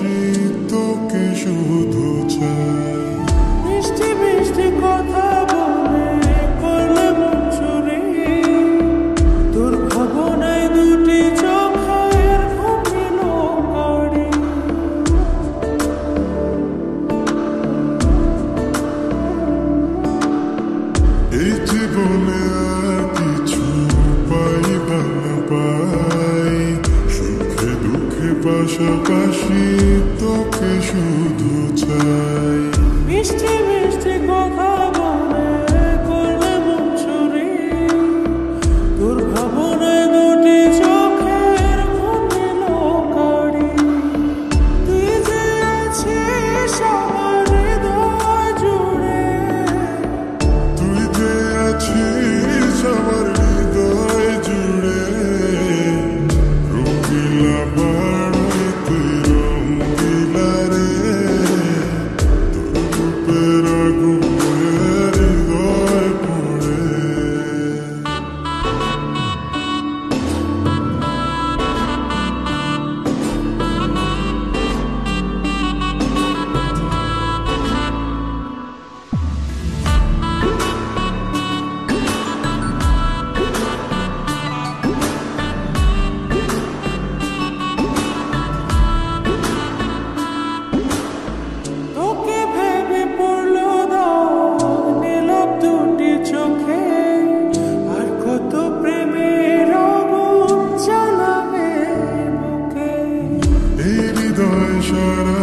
ভালোবাসি তোকে শুধু চাই। মিষ্টি মিষ্টি কথা বলে করলে মন চুরি, তোর ভাবনায় দুটি চোখের ঘুমিল কারি। এই জীবনে আর কিছু পাই বা না পাই, সুখে দুঃখে পাশাপাশি তোকে শুধু চাই। মিষ্টি মিষ্টি কথা বলে করলে মন চুরি, তোর ভাবনায় দুটি চোখের ঘুমিল কারি। তুই যে আছিস আমার হৃদয় জুড়ে, তুই যে আছিস আমার হৃদয় জুড়ে, রঙিলা বাড়ি তুই রঙিলা রে, তোর রূপের আগুনে হৃদয় পড়ে। তোকে ভেবে পড়লো দাগ নীলাভ দুটি চোখে, আর কত প্রেমের আগুন জ্বালাবে বুকে। এই হৃদয় সারা